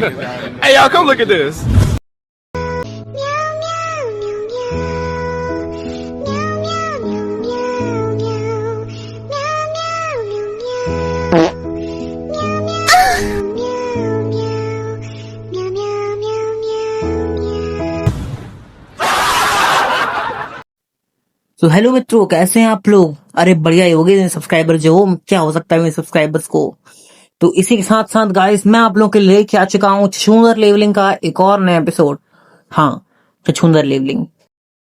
Hey y'all, come look at this. तो hello मित्रों, कैसे हैं आप लोग। अरे बढ़िया ही होगे सब्सक्राइबर जो हो, क्या हो सकता है मेरे सब्सक्राइबर्स को। तो इसी के साथ साथ गाइस, मैं आप लोगों के लिए लेके आ चुका हूँ छछूंदर लेवलिंग का एक और नया एपिसोड। हाँ, छछूंदर लेवलिंग।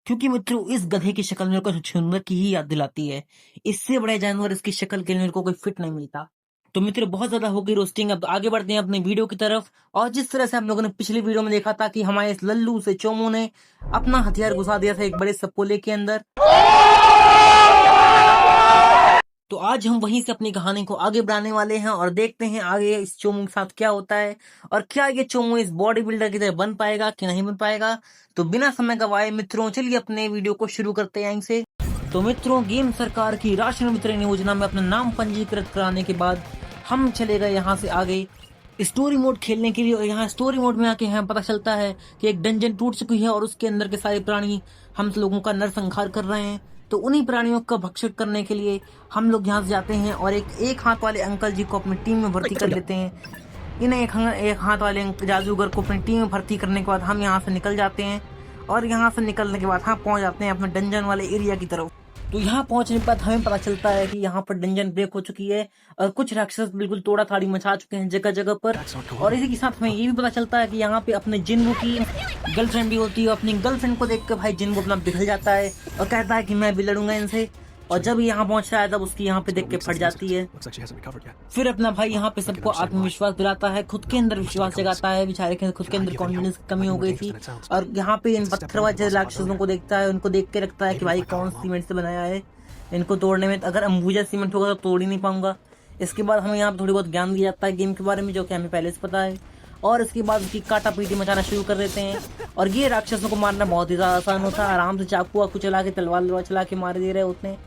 क्योंकि मित्रों, इस गधे की शक्ल मेरे को छछूंदर की ही याद दिलाती है। इससे बड़े जानवर इसकी शक्ल के लिए मेरे को कोई फिट नहीं मिलता। तो मित्र, बहुत ज्यादा हो गई रोस्टिंग, अब आगे बढ़ते हैं अपने वीडियो की तरफ। और जिस तरह से हम लोगों ने पिछली वीडियो में देखा था कि हमारे इस लल्लू से चोमू ने अपना हथियार घुसा दिया था एक बड़े सपोले के अंदर, तो आज हम वहीं से अपनी कहानी को आगे बढ़ाने वाले हैं और देखते हैं आगे इस चोमू के साथ क्या होता है और क्या ये चोमू इस बॉडी बिल्डर की तरह बन पाएगा कि नहीं बन पाएगा। तो बिना समय गवाए मित्रों, चलिए अपने वीडियो को शुरू करते हैं यहीं से। तो मित्रों, गेम सरकार की राशन वितरण योजना में अपना नाम पंजीकृत कराने के बाद हम चले गए यहाँ से आगे स्टोरी मोड खेलने के लिए। और यहाँ स्टोरी मोड में आके हमें पता चलता है कि एक डंजन टूट चुकी है और उसके अंदर के सारे प्राणी हम लोगों का नरसंहार कर रहे हैं। तो उन्हीं प्राणियों का भक्षण करने के लिए हम लोग यहाँ से जाते हैं और एक हाथ वाले अंकल जी को अपनी टीम में भर्ती कर लेते हैं। इन्हें एक हाथ वाले जादूगर को अपनी टीम में भर्ती करने के बाद हम यहाँ से निकल जाते हैं और यहाँ से निकलने के बाद हम पहुँच जाते हैं अपने डंजन वाले एरिया की तरफ। तो यहाँ पहुंचने के बाद हमें पता चलता है कि यहाँ पर डंजन ब्रेक हो चुकी है और कुछ राक्षस बिल्कुल तोड़ा थाड़ी मचा चुके हैं जगह जगह पर। और इसी के साथ हमें ये भी पता चलता है कि यहाँ पे अपने जिन्नू की गर्लफ्रेंड भी होती है। अपनी गर्लफ्रेंड को देख कर भाई जिन्नू अपना पिघल जाता है और कहता है कि मैं भी लड़ूंगा इनसे। और जब यहाँ पहुंचता है तब उसकी यहाँ पे देख के फट जाती है। फिर अपना भाई यहाँ पे सबको आत्मविश्वास दिलाता है, खुद के अंदर विश्वास जगाता है। बेचारे के खुद के अंदर कॉन्फिडेंस की कमी हो गई थी और यहाँ पे इन पत्थरबाज राक्षसों को देखता है, उनको देख के रखता है कि भाई कौन सीमेंट से बनाया है, इनको तोड़ने में अगर अंबुजा सीमेंट होगा तो तोड़ ही नहीं पाऊंगा। इसके बाद हमें यहाँ पे थोड़ी बहुत ज्ञान दिया जाता है गेम के बारे में, जो कि हमें पहले से पता है। और इसके बाद उसकी काटा पीटी मचाना शुरू कर देते हैं और ये राक्षसों को मारना बहुत ही ज्यादा आसान होता है। आराम से चाकू वाकू चला के तलवार चला के मार दे रहे होते हैं।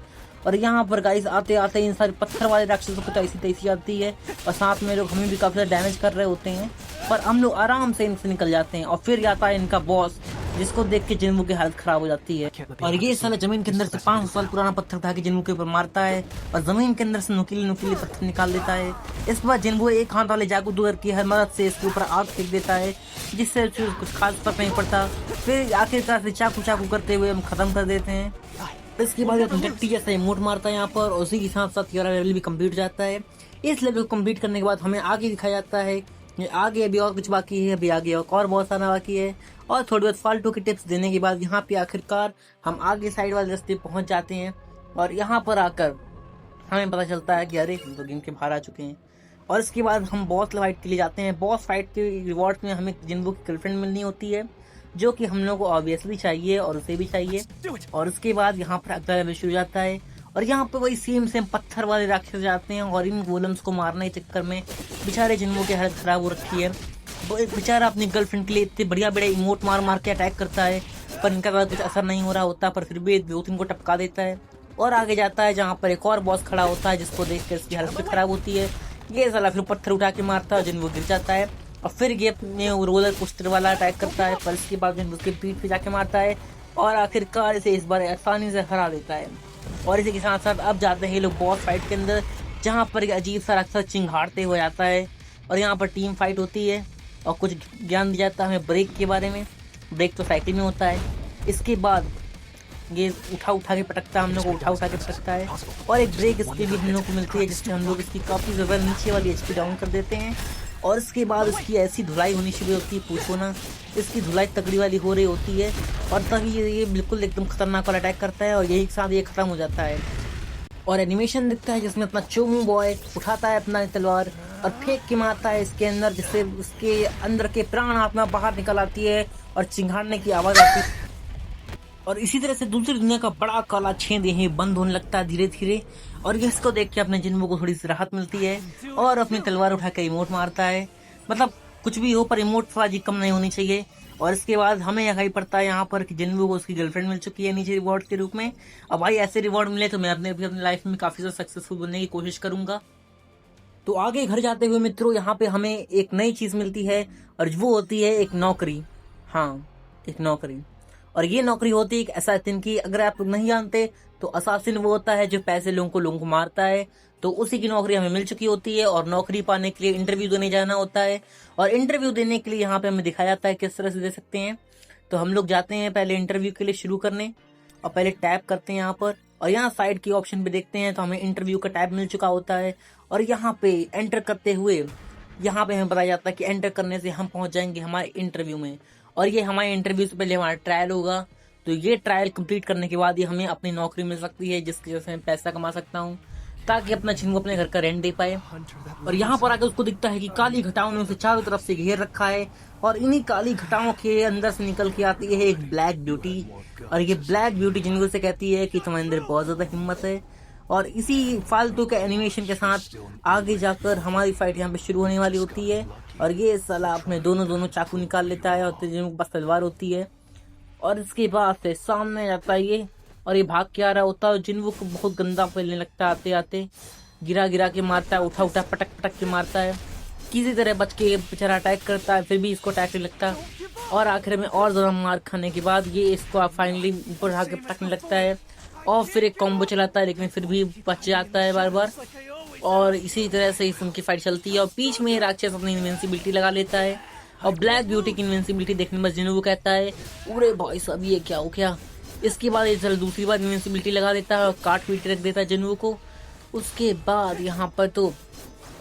और यहाँ पर गाइस आते आते इन सारे पत्थर वाले राक्षसों को तैसी तैसी आती है और साथ में लोग हमें भी काफी ज्यादा डैमेज कर रहे होते हैं, पर हम लोग आराम से इनसे निकल जाते हैं। और फिर आता है इनका बॉस, जिसको देख के जिन्नू की हालत खराब हो जाती है। और ये साला जमीन के अंदर से 500 साल पुराना पत्थर उठा के जिन्नू के ऊपर मारता है और जमीन के अंदर से नुकीले नुकीले पत्थर निकाल देता है। इसके बाद जिन्नू एक हाथ वाले जादूगर की मदद से इसके ऊपर आग फेंक देता है, जिससे कुछ खास फर्क नहीं पड़ता। फिर आखिरकार से चाकू चाकू करते हुए हम खत्म कर देते हैं। इसके बाद गट्टी जैसा इमोट मारता है यहाँ पर और उसी के साथ साथ ये लेवल भी कंप्लीट हो जाता है। इस लेवल को कंप्लीट करने के बाद हमें आगे दिखाया जाता है आगे अभी और कुछ बाकी है, अभी आगे और बहुत सारा बाकी है। और थोड़ी बहुत फालतू की टिप्स देने के बाद यहाँ पे आखिरकार हम आगे साइड वाले रास्ते पहुंच जाते हैं और यहाँ पर आकर हमें पता चलता है कि अरे हम तो गेम के बाहर आ चुके हैं। और इसके बाद हम बॉस फाइट के लिए जाते हैं। बॉस फाइट के रिवॉर्ड में हमें जिन्नू की गर्लफ्रेंड मिलनी होती है, जो कि हम लोग को ऑब्वियसली चाहिए और उसे भी चाहिए। और उसके बाद यहाँ पर अगला लेवल शुरू हो जाता है और यहाँ पर वही सेम पत्थर वाले राक्षस जाते हैं और इन गोलम्स को मारने के चक्कर में बेचारे जिन्नू की हालत खराब हो रखी है। वो एक बेचारा अपनी गर्लफ्रेंड के लिए इतने बढ़िया बड़े इमोट मार के अटैक करता है, पर इनका कुछ असर नहीं हो रहा होता, पर फिर भी 2-3 को टपका देता है और आगे जाता है, जहाँ पर एक और बॉस खड़ा होता है जिसको देख कर इसकी हालत खराब होती है। ये साला फिर पत्थर उठा के मारता है, जिन्नू गिर जाता है और फिर ये अपने रोलर कोस्टर वाला अटैक करता है, पर इसके बाद उसके पीठ पे जाके मारता है और आखिरकार इसे इस बार आसानी से हरा देता है। और इसी के साथ साथ अब जाते हैं ये लोग बॉस फाइट के अंदर, जहाँ पर अजीब सा राक्षस चिंगाड़ते हुए जाता है और यहाँ पर टीम फाइट होती है और कुछ ज्ञान दिया जाता है हमें ब्रेक के बारे में। ब्रेक तो साइकिल में होता है। इसके बाद ये उठा के पटकता है, हम लोग को उठा के पटकता है और एक ब्रेक इसके भी हम लोग को मिलती है, जिससे हम लोग इसकी काफ़ी ज़्यादा नीचे वाली एचपी डाउन कर देते हैं। और इसके बाद इसकी ऐसी धुलाई होनी शुरू होती है, पूछो ना, इसकी धुलाई तगड़ी वाली हो रही होती है और तभी ये बिल्कुल एकदम खतरनाक वाला अटैक करता है और यही के साथ ये खत्म हो जाता है। और एनिमेशन दिखता है जिसमें अपना चोमू बॉय उठाता है अपना तलवार और फेंक के मारता है इसके अंदर, जिससे उसके अंदर के प्राण आत्मा बाहर निकल आती है और चिंगाड़ने की आवाज़ आती है। और इसी तरह से दूसरी दुनिया का बड़ा काला छेद यहीं बंद होने लगता है धीरे धीरे। और इसको देख के अपने जिन्नू को थोड़ी सी राहत मिलती है और अपनी तलवार उठा के इमोट मारता है। मतलब कुछ भी हो, पर इमोट बाजी कम नहीं होनी चाहिए। और इसके बाद हमें यही पड़ता है यहाँ पर कि जिन्नू को उसकी गर्लफ्रेंड मिल चुकी है नीचे रिवॉर्ड के रूप में। अब भाई ऐसे रिवॉर्ड मिले तो मैं अपनी लाइफ में काफ़ी ज़्यादा सक्सेसफुल बनने की कोशिश करूँगा। तो आगे घर जाते हुए मित्रों यहाँ पे हमें एक नई चीज मिलती है और वो होती है एक नौकरी। हाँ, एक नौकरी। और ये नौकरी होती है एक असासिन की। अगर आप लोग नहीं जानते तो असासिन वो होता है जो पैसे लोगों को मारता है। तो उसी की नौकरी हमें मिल चुकी होती है और नौकरी पाने के लिए इंटरव्यू देने जाना होता है। और इंटरव्यू देने के लिए यहाँ पे हमें दिखाया जाता है किस तरह से दे सकते हैं। तो हम लोग जाते हैं पहले इंटरव्यू के लिए शुरू करने और पहले टैप करते हैं यहाँ पर और यहाँ साइड की ऑप्शन पे देखते हैं तो हमें इंटरव्यू का टैब मिल चुका होता है। और यहाँ पे एंटर करते हुए यहाँ पे हमें बताया जाता है कि एंटर करने से हम पहुंच जाएंगे हमारे इंटरव्यू में। और ये हमारे इंटरव्यू से पहले हमारा ट्रायल होगा। तो ये ट्रायल कंप्लीट करने के बाद ही हमें अपनी नौकरी मिल सकती है जिसकी वजह से मैं पैसा कमा सकता हूँ ताकि अपना चिन्हू अपने घर का रेंट दे पाए। और यहाँ पर आकर उसको दिखता है कि काली घटाओं ने उसे चारों तरफ से घेर रखा है और इन्हीं काली घटाओं के अंदर से निकल के आती है एक ब्लैक ब्यूटी। और ये ब्लैक ब्यूटी जिनको से कहती है कि तुम्हारे अंदर बहुत ज्यादा हिम्मत है। और इसी फालतू के एनिमेशन के साथ आगे जाकर हमारी फाइट यहाँ पे शुरू होने वाली होती है। और ये साला अपने दोनों चाकू निकाल लेता है और जिनको के पास तलवार होती है। और इसके बाद से सामने जाता है ये और ये भाग के आ रहा होता है। जिनको को बहुत गंदा फैलने लगता है, आते आते गिरा के मारता है, उठा पटक के मारता है। किसी तरह बच के बेचारा अटैक करता है, फिर भी इसको अटैक नहीं लगता। और आखिर में और ज्यादा मार खाने के बाद ये इसको फाइनली ऊपर उठा के पटकने लगता है और फिर एक कॉम्बो चलाता है लेकिन फिर भी बच जाता है बार बार। और इसी तरह से इस उनकी फाइट चलती है और बीच में राक्षस अपनी इनविंसिबिलिटी लगा लेता है और ब्लैक ब्यूटी की इनविंसिबिलिटी देखने में जिन्हों कहता है अरे भाई साहब ये क्या हो गया। इसके बाद ये चल दूसरी बार इनविंसिबिलिटी लगा देता है और काट पीट रख देता है जिन्हों को। उसके बाद यहाँ पर तो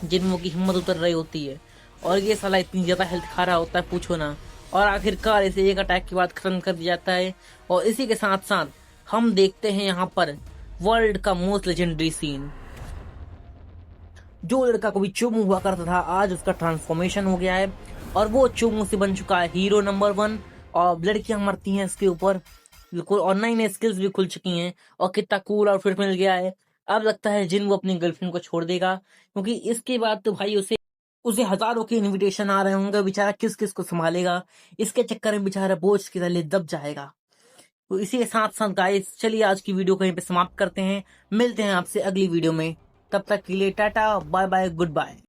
जिन्हों की हिम्मत उतर रही होती है और ये साला इतनी ज्यादा हेल्थ खा रहा होता है पूछो ना। और आखिरकार इसे एक अटैक के बाद खत्म कर दिया जाता है। और इसी के साथ साथ हम देखते हैं यहाँ पर वर्ल्ड का मोस्ट लेजेंडरी सीन। जो लड़का कभी चोमू हुआ करता था आज उसका ट्रांसफॉर्मेशन हो गया है और वो चोमू से बन चुका है हीरो नंबर 1। और लड़कियां मरती हैं इसके ऊपर बिल्कुल और नई नई स्किल्स भी खुल चुकी हैं और कितना कूल आउटफिट मिल गया है। अब लगता है जिन वो अपनी गर्लफ्रेंड को छोड़ देगा क्योंकि इसके बाद तो भाई उसे उसे हजारों के इनविटेशन आ रहे होंगे। बेचारा किस किस को संभालेगा, इसके चक्कर में बेचारा बोझ के तले दब जाएगा। तो इसी के साथ साथ गाइस चलिए आज की वीडियो को यहीं पे समाप्त करते हैं। मिलते हैं आपसे अगली वीडियो में, तब तक के लिए tata bye bye good bye.